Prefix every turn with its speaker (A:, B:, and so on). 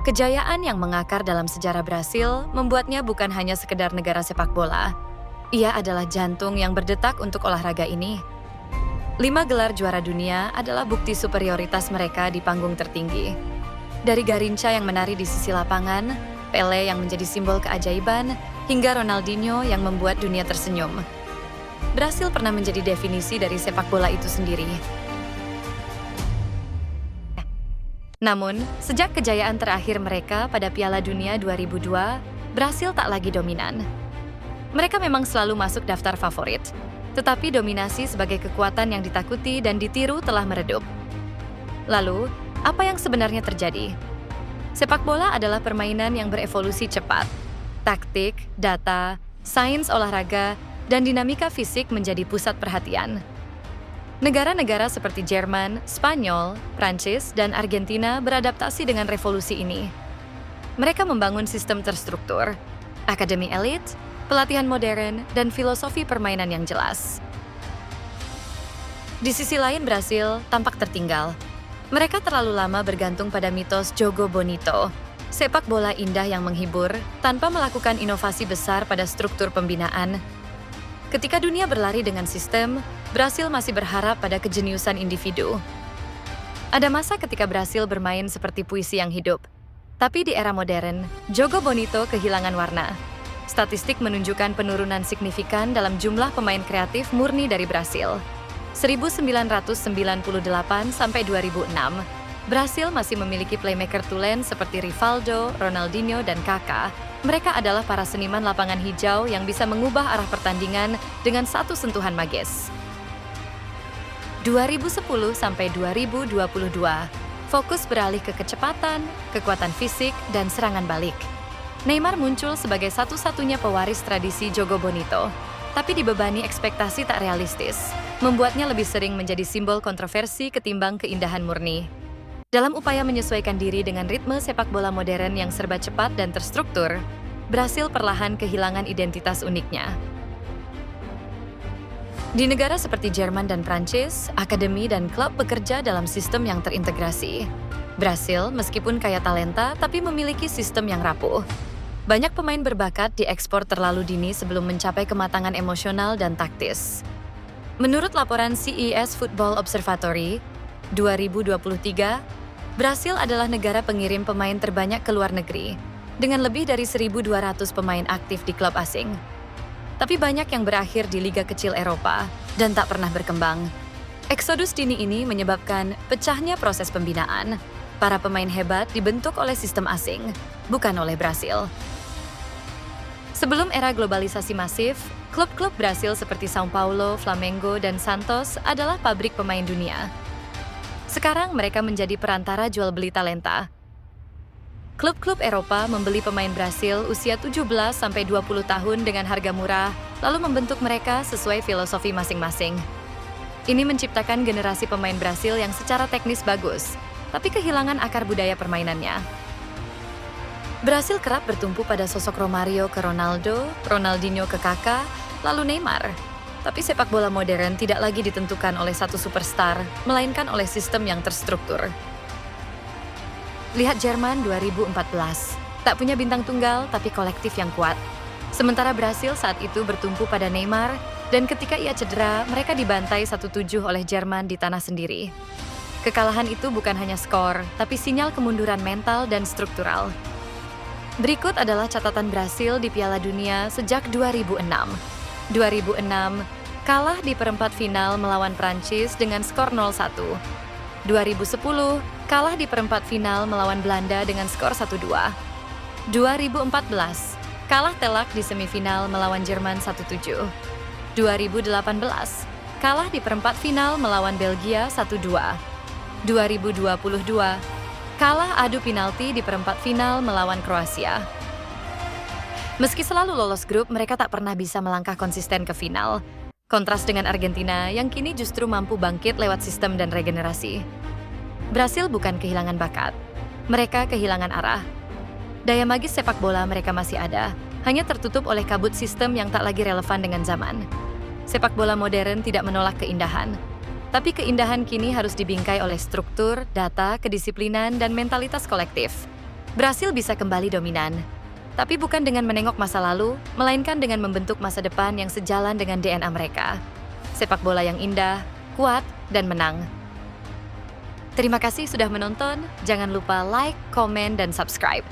A: Kejayaan yang mengakar dalam sejarah Brasil membuatnya bukan hanya sekedar negara sepak bola. Ia adalah jantung yang berdetak untuk olahraga ini. 5 gelar juara dunia adalah bukti superioritas mereka di panggung tertinggi. Dari Garrincha yang menari di sisi lapangan, Pelé yang menjadi simbol keajaiban, hingga Ronaldinho yang membuat dunia tersenyum. Brasil pernah menjadi definisi dari sepak bola itu sendiri. Namun, sejak kejayaan terakhir mereka pada Piala Dunia 2002, Brasil tak lagi dominan. Mereka memang selalu masuk daftar favorit, tetapi dominasi sebagai kekuatan yang ditakuti dan ditiru telah meredup. Lalu, apa yang sebenarnya terjadi? Sepak bola adalah permainan yang berevolusi cepat. Taktik, data, sains olahraga, dan dinamika fisik menjadi pusat perhatian. Negara-negara seperti Jerman, Spanyol, Prancis, dan Argentina beradaptasi dengan revolusi ini. Mereka membangun sistem terstruktur, akademi elit, pelatihan modern, dan filosofi permainan yang jelas. Di sisi lain, Brasil tampak tertinggal. Mereka terlalu lama bergantung pada mitos Jogo Bonito, sepak bola indah yang menghibur, tanpa melakukan inovasi besar pada struktur pembinaan. Ketika dunia berlari dengan sistem, Brasil masih berharap pada kejeniusan individu. Ada masa ketika Brasil bermain seperti puisi yang hidup. Tapi di era modern, Jogo Bonito kehilangan warna. Statistik menunjukkan penurunan signifikan dalam jumlah pemain kreatif murni dari Brasil. 1998 sampai 2006, Brasil masih memiliki playmaker tulen seperti Rivaldo, Ronaldinho, dan Kaká. Mereka adalah para seniman lapangan hijau yang bisa mengubah arah pertandingan dengan satu sentuhan magis. 2010 sampai 2022, fokus beralih ke kecepatan, kekuatan fisik, dan serangan balik. Neymar muncul sebagai satu-satunya pewaris tradisi Jogo Bonito, tapi dibebani ekspektasi tak realistis, membuatnya lebih sering menjadi simbol kontroversi ketimbang keindahan murni. Dalam upaya menyesuaikan diri dengan ritme sepak bola modern yang serba cepat dan terstruktur, Brasil perlahan kehilangan identitas uniknya. Di negara seperti Jerman dan Prancis, akademi dan klub bekerja dalam sistem yang terintegrasi. Brasil, meskipun kaya talenta, tapi memiliki sistem yang rapuh. Banyak pemain berbakat diekspor terlalu dini sebelum mencapai kematangan emosional dan taktis. Menurut laporan CES Football Observatory, 2023, Brasil adalah negara pengirim pemain terbanyak ke luar negeri, dengan lebih dari 1.200 pemain aktif di klub asing. Tapi banyak yang berakhir di liga kecil Eropa dan tak pernah berkembang. Eksodus dini ini menyebabkan pecahnya proses pembinaan. Para pemain hebat dibentuk oleh sistem asing, bukan oleh Brasil. Sebelum era globalisasi masif, klub-klub Brasil seperti São Paulo, Flamengo, dan Santos adalah pabrik pemain dunia. Sekarang mereka menjadi perantara jual beli talenta. Klub-klub Eropa membeli pemain Brasil usia 17-20 tahun dengan harga murah, lalu membentuk mereka sesuai filosofi masing-masing. Ini menciptakan generasi pemain Brasil yang secara teknis bagus, tapi kehilangan akar budaya permainannya. Brasil kerap bertumpu pada sosok Romario ke Ronaldo, Ronaldinho ke Kaká, lalu Neymar. Tapi sepak bola modern tidak lagi ditentukan oleh satu superstar, melainkan oleh sistem yang terstruktur. Lihat Jerman 2014, tak punya bintang tunggal tapi kolektif yang kuat. Sementara Brasil saat itu bertumpu pada Neymar, dan ketika ia cedera, mereka dibantai 1-7 oleh Jerman di tanah sendiri. Kekalahan itu bukan hanya skor, tapi sinyal kemunduran mental dan struktural. Berikut adalah catatan Brasil di Piala Dunia sejak 2006. 2006, kalah di perempat final melawan Prancis dengan skor 0-1. 2010, kalah di perempat final melawan Belanda dengan skor 1-2. 2014, kalah telak di semifinal melawan Jerman 1-7. 2018, kalah di perempat final melawan Belgia 1-2. 2022, kalah adu penalti di perempat final melawan Kroasia. Meski selalu lolos grup, mereka tak pernah bisa melangkah konsisten ke final. Kontras dengan Argentina yang kini justru mampu bangkit lewat sistem dan regenerasi. Brasil bukan kehilangan bakat, mereka kehilangan arah. Daya magis sepak bola mereka masih ada, hanya tertutup oleh kabut sistem yang tak lagi relevan dengan zaman. Sepak bola modern tidak menolak keindahan, tapi keindahan kini harus dibingkai oleh struktur, data, kedisiplinan, dan mentalitas kolektif. Brasil bisa kembali dominan, tapi bukan dengan menengok masa lalu, melainkan dengan membentuk masa depan yang sejalan dengan DNA mereka. Sepak bola yang indah, kuat, dan menang. Terima kasih sudah menonton. Jangan lupa like, komen, dan subscribe.